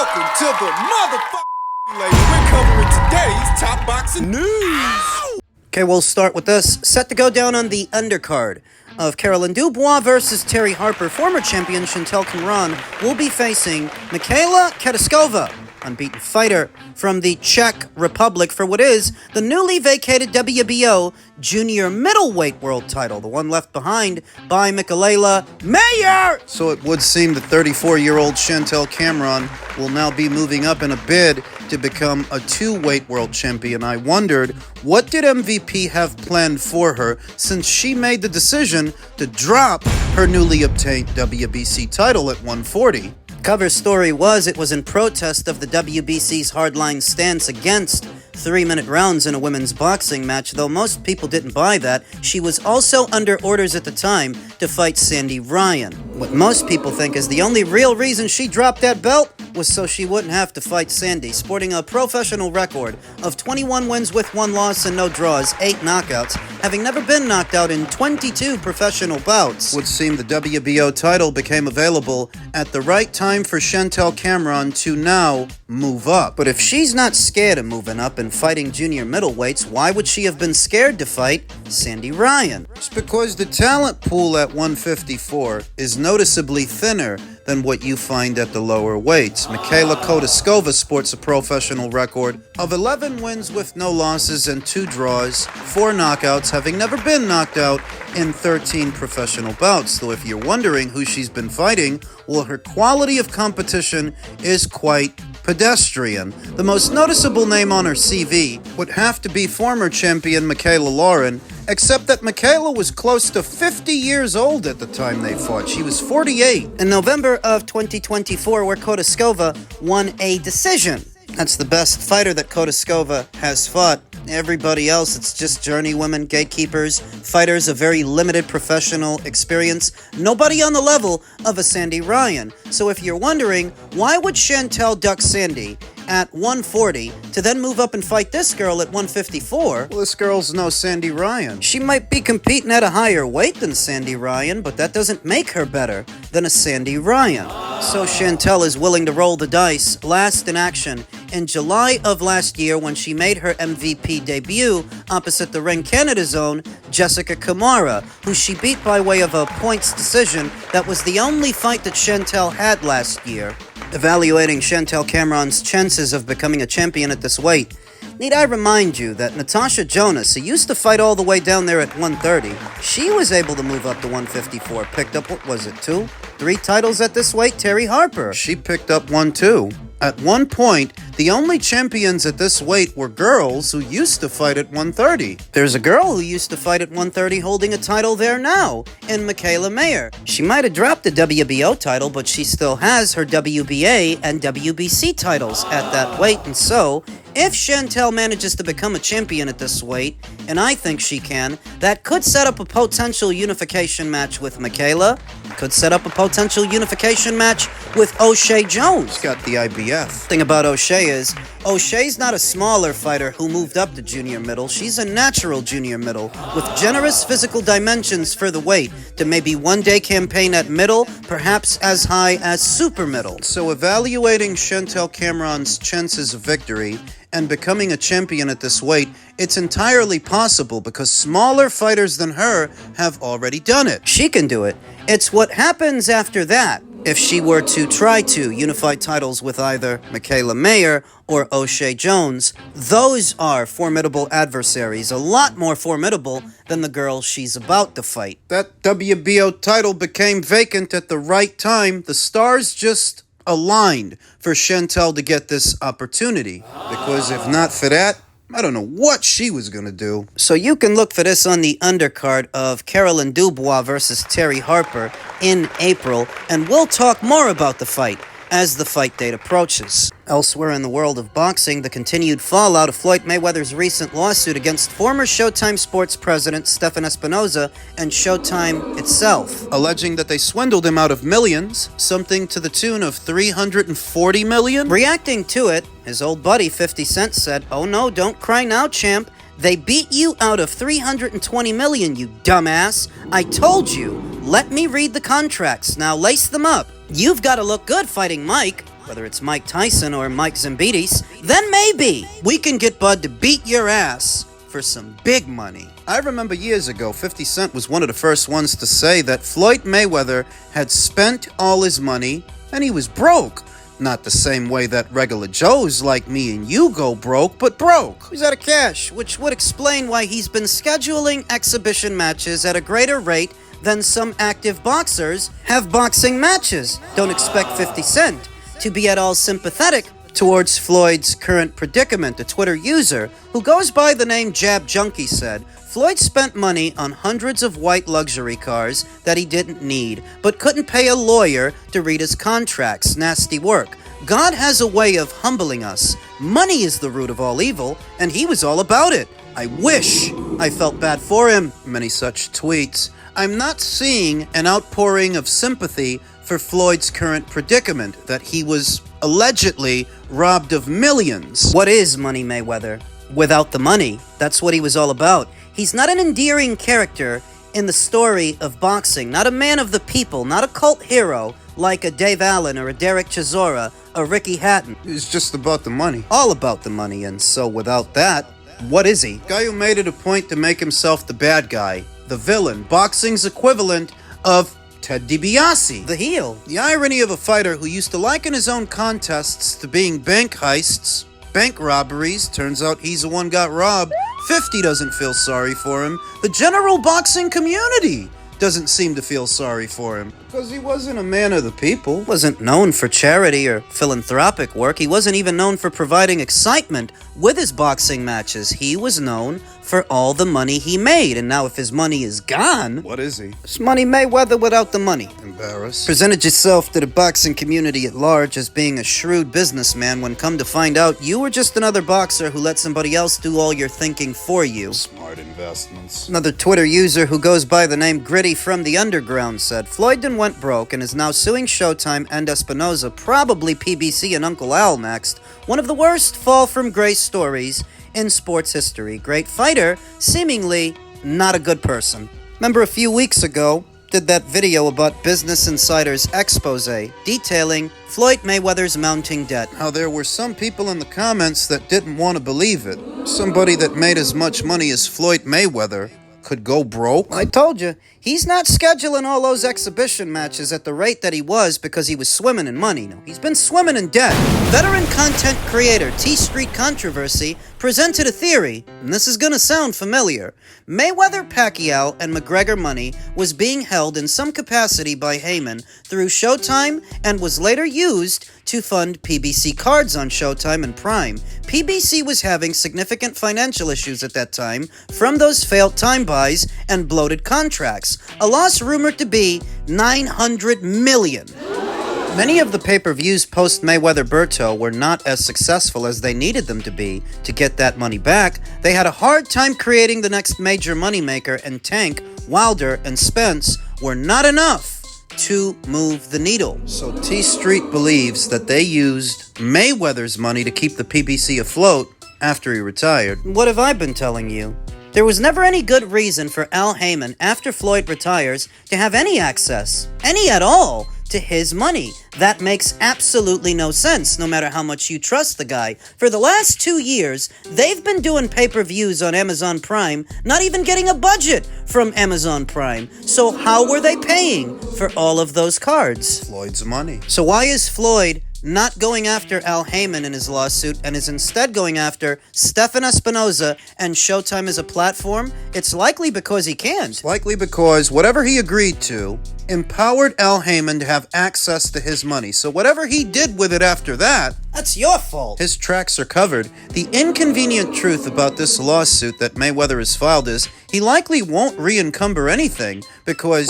Welcome to the motherfucking lady. We're covering today's top boxing news. Okay, we'll start with this. Set to go down on the undercard of Caroline Dubois versus Terry Harper. Former champion Chantelle Cameron will be facing Michaela Kotaskova, unbeaten fighter from the Czech Republic, for what is the newly vacated WBO junior middleweight world title, the one left behind by Michaela Mayer. So it would seem that 34-year-old Chantelle Cameron will now be moving up in a bid to become a two-weight world champion. I wondered, what did MVP have planned for her since she made the decision to drop her newly obtained WBC title at 140? Cover story was it was in protest of the WBC's hardline stance against 3-minute rounds in a women's boxing match, though most people didn't buy that. She was also under orders at the time to fight Sandy Ryan. What most people think is the only real reason she dropped that belt was so she wouldn't have to fight Sandy, sporting a professional record of 21 wins with 1 loss and no draws, 8 knockouts, having never been knocked out in 22 professional bouts. Would seem the WBO title became available at the right time for Chantelle Cameron to now move up. But if she's not scared of moving up and fighting junior middleweights, why would she have been scared to fight Sandy Ryan? It's because the talent pool at 154 is noticeably thinner than what you find at the lower weights. Michaela Kotaskova sports a professional record of 11 wins with no losses and 2 draws, 4 knockouts, having never been knocked out in 13 professional bouts. Though if you're wondering who she's been fighting, well, her quality of competition is quite pedestrian. The most noticeable name on her CV would have to be former champion Michaela Lauren, except that Michaela was close to 50 years old at the time they fought. She was 48 in November of 2024, where Kotaskova won a decision. That's the best fighter that Kotaskova has fought. Everybody else, it's just journeywomen, gatekeepers, fighters of very limited professional experience. Nobody on the level of a Sandy Ryan. So if you're wondering, why would Chantelle duck Sandy at 140 to then move up and fight this girl at 154? Well, this girl's no Sandy Ryan. She might be competing at a higher weight than Sandy Ryan, but that doesn't make her better than a Sandy Ryan. So Chantelle is willing to roll the dice, last in action in July of last year when she made her MVP debut opposite the Ring Canada's own Jessica Kamara, who she beat by way of a points decision. That was the only fight that Chantelle had last year. Evaluating Chantelle Cameron's chances of becoming a champion at this weight, need I remind you that Natasha Jonas, who used to fight all the way down there at 130, she was able to move up to 154, picked up, what was it, 2, 3 titles at this weight? Terry Harper, she picked up 1 too. At one point, the only champions at this weight were girls who used to fight at 130. There's a girl who used to fight at 130 holding a title there now, in Michaela Mayer. She might have dropped the WBO title, but she still has her WBA and WBC titles at that weight. And so, if Chantelle manages to become a champion at this weight, and I think she can, that could set up a potential unification match with Michaela, could set up a potential unification match with O'Shea Jones. She's got the IBF. The thing about O'Shea is, O'Shea's not a smaller fighter who moved up to junior middle. She's a natural junior middle with generous physical dimensions for the weight to maybe one day campaign at middle, perhaps as high as super middle. So evaluating Chantelle Cameron's chances of victory and becoming a champion at this weight, it's entirely possible because smaller fighters than her have already done it. She can do it. It's what happens after that if she were to try to unify titles with either Michaela Mayer or O'Shea Jones. Those are formidable adversaries, a lot more formidable than the girl she's about to fight. That WBO title became vacant at the right time. The stars just aligned for Chantelle to get this opportunity, because if not for that, I don't know what she was going to do. So you can look for this on the undercard of Caroline Dubois versus Terry Harper in April, and we'll talk more about the fight as the fight date approaches. Elsewhere in the world of boxing, the continued fallout of Floyd Mayweather's recent lawsuit against former Showtime Sports president Stephan Espinoza and Showtime itself, alleging that they swindled him out of millions, something to the tune of $340 million. Reacting to it, his old buddy 50 Cent said, "Oh no, don't cry now, champ. They beat you out of $320 million, you dumbass. I told you. Let me read the contracts. Now lace them up. You've got to look good fighting Mike. whether it's Mike Tyson or Mike Zimbitis, then maybe we can get Bud to beat your ass for some big money. I remember years ago, 50 Cent was one of the first ones to say that Floyd Mayweather had spent all his money and he was broke. Not the same way that regular Joes like me and you go broke, but broke. He's out of cash, which would explain why he's been scheduling exhibition matches at a greater rate than some active boxers have boxing matches. Don't expect 50 Cent to be at all sympathetic towards Floyd's current predicament. A Twitter user who goes by the name Jab Junkie said, Floyd spent money on hundreds of white luxury cars that he didn't need, but couldn't pay a lawyer to read his contracts. Nasty work. God has a way of humbling us. Money is the root of all evil, and he was all about it. I wish I felt bad for him. Many such tweets. I'm not seeing an outpouring of sympathy for Floyd's current predicament, that he was allegedly robbed of millions. What is Money Mayweather? Without the money, that's what he was all about. He's not an endearing character in the story of boxing, not a man of the people, not a cult hero like a Dave Allen or a Derek Chisora or Ricky Hatton. It's just about the money. All about the money, and so without that, what is he? Guy who made it a point to make himself the bad guy, the villain, boxing's equivalent of Ted DiBiase, the heel. The irony of a fighter who used to liken his own contests to being bank heists, bank robberies, turns out he's the one got robbed. 50 doesn't feel sorry for him. The general boxing community doesn't seem to feel sorry for him. Because he wasn't a man of the people. Wasn't known for charity or philanthropic work. He wasn't even known for providing excitement with his boxing matches. He was known for all the money he made. And now if his money is gone... What is he? It's Money Mayweather without the money. Embarrassed. Presented yourself to the boxing community at large as being a shrewd businessman when come to find out you were just another boxer who let somebody else do all your thinking for you. Smart investments. Another Twitter user who goes by the name Gritty from the Underground said, Floyd done went broke and is now suing Showtime and Espinoza, probably PBC and Uncle Al next. One of the worst fall from grace stories in sports history. Great fighter, seemingly not a good person. Remember a few weeks ago, did that video about Business Insider's expose detailing Floyd Mayweather's mounting debt. How there were some people in the comments that didn't want to believe it. Somebody that made as much money as Floyd Mayweather could go broke? I told you, he's not scheduling all those exhibition matches at the rate that he was because he was swimming in money. No, he's been swimming in debt. Veteran content creator T Street Controversy presented a theory, and this is gonna sound familiar. Mayweather, Pacquiao, and McGregor money was being held in some capacity by Heyman through Showtime and was later used to fund PBC cards on Showtime and Prime. PBC was having significant financial issues at that time from those failed time buys and bloated contracts, a loss rumored to be $900 million. Many of the pay-per-views post-Mayweather Berto were not as successful as they needed them to be to get that money back. They had a hard time creating the next major moneymaker, and Tank, Wilder, and Spence were not enough to move the needle. So T Street believes that they used Mayweather's money to keep the PBC afloat after he retired. What have I been telling you? There was never any good reason for Al Heyman, after Floyd retires, to have any access, any at all, to his money. That makes absolutely no sense, no matter how much you trust the guy. For the last 2 years, they've been doing pay-per-views on Amazon Prime, not even getting a budget from Amazon Prime. So how were they paying for all of those cards? Floyd's money. So why is Floyd not going after Al Heyman in his lawsuit and is instead going after Stephen Espinoza and Showtime as a platform? It's likely because he can't. It's likely because whatever he agreed to empowered Al Heyman to have access to his money. So whatever he did with it after that, that's your fault. His tracks are covered. The inconvenient truth about this lawsuit that Mayweather has filed is he likely won't re-encumber anything because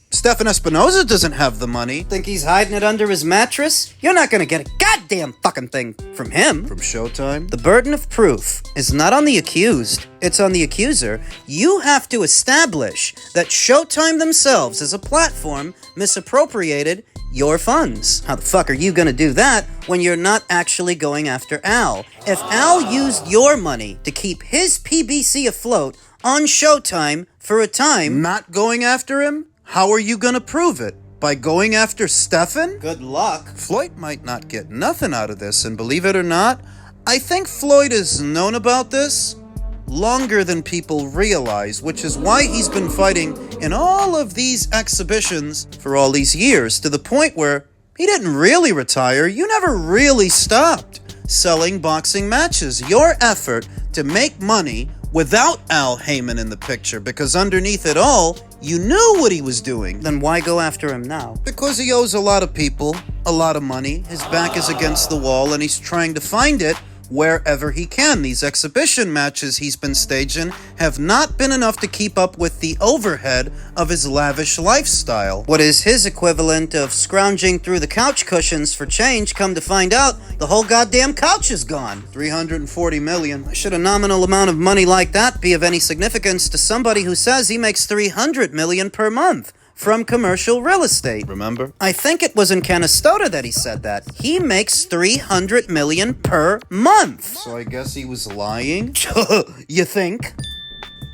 Stephen Espinoza doesn't have the money. Think he's hiding it under his mattress? You're not gonna get a goddamn fucking thing from him. From Showtime? The burden of proof is not on the accused, it's on the accuser. You have to establish that Showtime themselves as a platform misappropriated your funds. How the fuck are you gonna do that when you're not actually going after Al? If Al used your money to keep his PBC afloat on Showtime for a time, not going after him, how are you gonna prove it? By going after Stefan? Good luck. Floyd might not get nothing out of this, and believe it or not, I think Floyd has known about this longer than people realize, which is why he's been fighting in all of these exhibitions for all these years, to the point where he didn't really retire. You never really stopped selling boxing matches. Your effort to make money without Al Heyman in the picture, because underneath it all, you knew what he was doing. Then why go after him now? Because he owes a lot of people a lot of money. His back is against the wall, and he's trying to find it wherever he can. These exhibition matches he's been staging have not been enough to keep up with the overhead of his lavish lifestyle. What is his equivalent of scrounging through the couch cushions for change? Come to find out, the whole goddamn couch is gone. $340 million. Should a nominal amount of money like that be of any significance to somebody who says he makes $300 million per month from commercial real estate? Remember? I think it was in Canastota that he said that. He makes $300 million per month. So I guess he was lying? You think?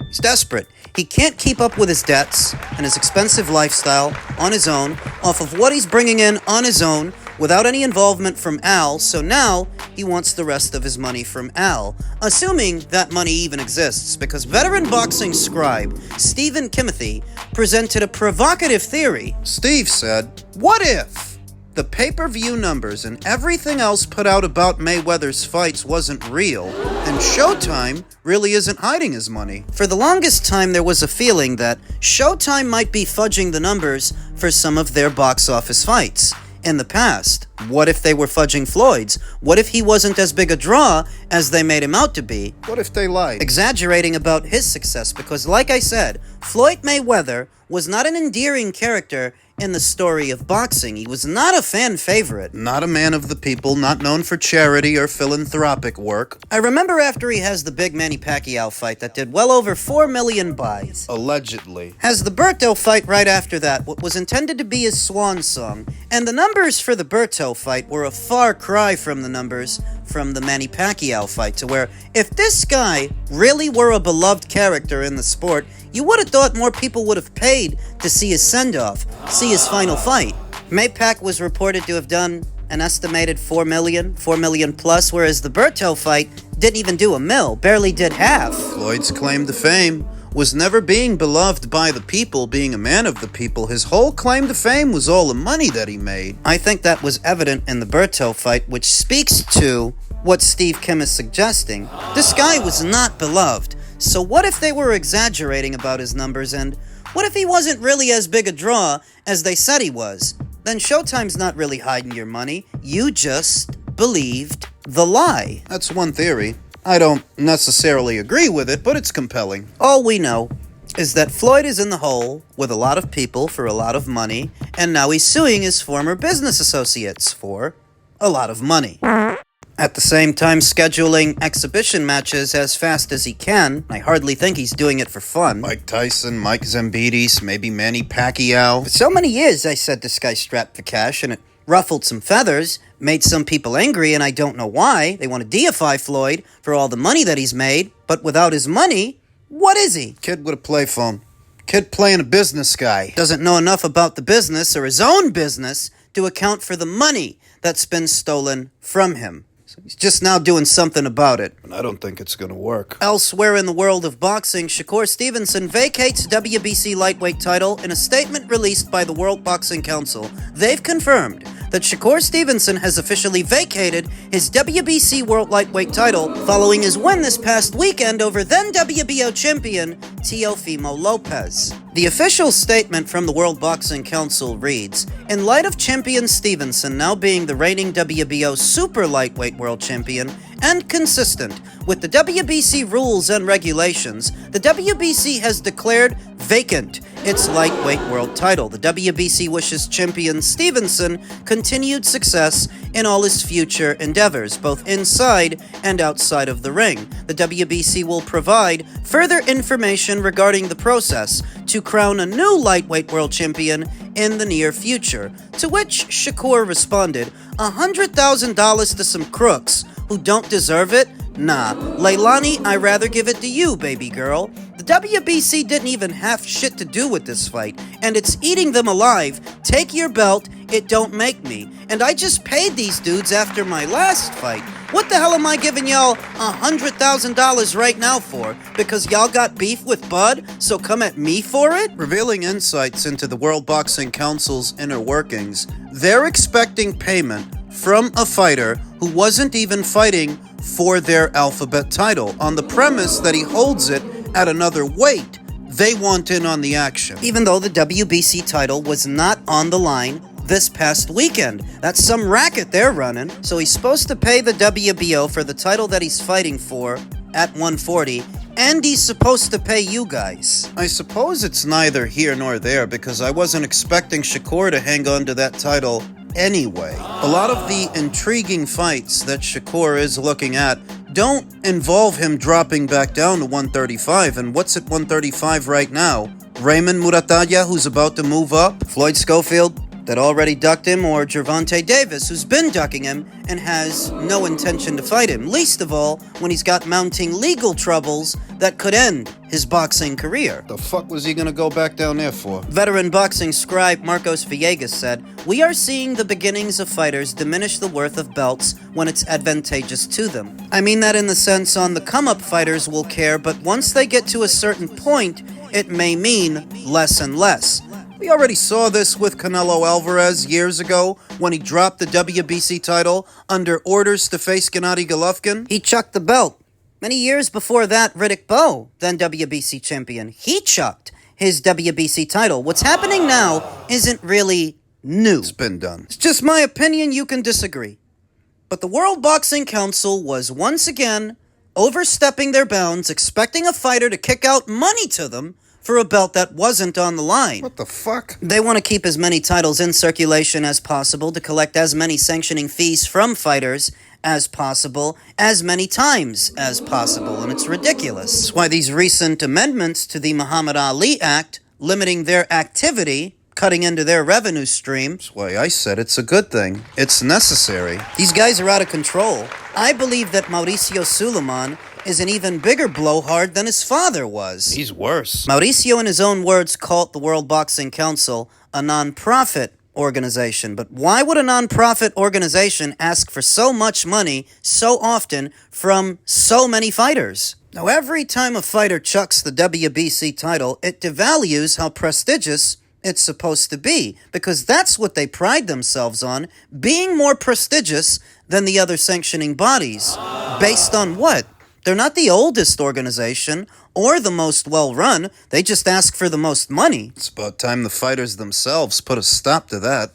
He's desperate. He can't keep up with his debts and his expensive lifestyle on his own, off of what he's bringing in on his own, without any involvement from Al, so now he wants the rest of his money from Al, assuming that money even exists, because veteran boxing scribe Stephen Kimothy presented a provocative theory. Steve said, what if the pay-per-view numbers and everything else put out about Mayweather's fights wasn't real, and Showtime really isn't hiding his money? For the longest time, there was a feeling that Showtime might be fudging the numbers for some of their box office fights. In the past, what if they were fudging Floyd's? What if he wasn't as big a draw as they made him out to be? What if they lied? Exaggerating about his success, because like I said, Floyd Mayweather was not an endearing character in the story of boxing. He was not a fan favorite. Not a man of the people, not known for charity or philanthropic work. I remember after he has the big Manny Pacquiao fight that did well over 4 million buys. Allegedly. Has the Berto fight right after that, what was intended to be his swan song. And the numbers for the Berto fight were a far cry from the numbers from the Manny Pacquiao fight, to where if this guy really were a beloved character in the sport, you would have thought more people would have paid to see his send-off, see his final fight. Maypac was reported to have done an estimated 4 million plus, whereas the Berto fight didn't even do $1 million, barely did half. Floyd's claim to fame was never being beloved by the people, being a man of the people. His whole claim to fame was all the money that he made. I think that was evident in the Berto fight, which speaks to what Steve Kim is suggesting. This guy was not beloved. So what if they were exaggerating about his numbers, and what if he wasn't really as big a draw as they said he was? Then Showtime's not really hiding your money. You just believed the lie. That's one theory. I don't necessarily agree with it, but it's compelling. All we know is that Floyd is in the hole with a lot of people for a lot of money, and now he's suing his former business associates for a lot of money. At the same time, scheduling exhibition matches as fast as he can. I hardly think he's doing it for fun. Mike Tyson, Mike Zambides, maybe Manny Pacquiao. For so many years, I said this guy's strapped for cash, and it ruffled some feathers, made some people angry, and I don't know why. They want to deify Floyd for all the money that he's made, but without his money, what is he? Kid with a play phone. Kid playing a business guy. Doesn't know enough about the business or his own business to account for the money that's been stolen from him. So he's just now doing something about it. And I don't think it's gonna work. Elsewhere in the world of boxing, Shakur Stevenson vacates WBC lightweight title in a statement released by the World Boxing Council. They've confirmed that Shakur Stevenson has officially vacated his WBC World Lightweight title following his win this past weekend over then WBO champion Teofimo Lopez. The official statement from the World Boxing Council reads, "In light of champion Stevenson now being the reigning WBO Super Lightweight World Champion and consistent with the WBC rules and regulations, the WBC has declared vacant its lightweight world title. The WBC wishes champion Stevenson continued success in all his future endeavors, both inside and outside of the ring. The WBC will provide further information regarding the process to crown a new lightweight world champion in the near future." To which Shakur responded, $100,000 to some crooks who don't deserve it? Nah, Leilani, I'd rather give it to you, baby girl. The WBC didn't even have shit to do with this fight, and it's eating them alive. Take your belt, it don't make me. And I just paid these dudes after my last fight. What the hell am I giving y'all $100,000 right now for? Because y'all got beef with Bud, so come at me for it? Revealing insights into the World Boxing Council's inner workings, they're expecting payment from a fighter who wasn't even fighting for their alphabet title, on the premise that he holds it at another weight. They want in on the action. Even though the WBC title was not on the line this past weekend. That's some racket they're running. So he's supposed to pay the WBO for the title that he's fighting for at 140, and he's supposed to pay you guys. I suppose it's neither here nor there, because I wasn't expecting Shakur to hang on to that title anyway. A lot of the intriguing fights that Shakur is looking at don't involve him dropping back down to 135, and what's at 135 right now? Raymond Muratalla, who's about to move up? Floyd Schofield, that already ducked him, or Gervonta Davis, who's been ducking him and has no intention to fight him, least of all when he's got mounting legal troubles that could end his boxing career. The fuck was he gonna go back down there for? Veteran boxing scribe Marcos Villegas said, "We are seeing the beginnings of fighters diminish the worth of belts when it's advantageous to them. I mean that in the sense on the come-up fighters will care, but once they get to a certain point, it may mean less and less." We already saw this with Canelo Alvarez years ago when he dropped the WBC title under orders to face Gennady Golovkin. He chucked the belt. Many years before that, Riddick Bowe, then WBC champion, he chucked his WBC title. What's happening now isn't really new. It's been done. It's just my opinion, you can disagree. But the World Boxing Council was once again overstepping their bounds, expecting a fighter to kick out money to them for a belt that wasn't on the line. What the fuck? They want to keep as many titles in circulation as possible to collect as many sanctioning fees from fighters as possible, as many times as possible, and it's ridiculous. That's why these recent amendments to the Muhammad Ali Act, limiting their activity, cutting into their revenue stream. That's why I said it's a good thing. It's necessary. These guys are out of control. I believe that Mauricio Suleiman is an even bigger blowhard than his father was. He's worse. Mauricio, in his own words, called the World Boxing Council a non-profit organization. But why would a non-profit organization ask for so much money so often from so many fighters? Now, every time a fighter chucks the WBC title, it devalues how prestigious it's supposed to be, because that's what they pride themselves on, being more prestigious than the other sanctioning bodies. Based on what? They're not the oldest organization or the most well-run. They just ask for the most money. It's about time the fighters themselves put a stop to that.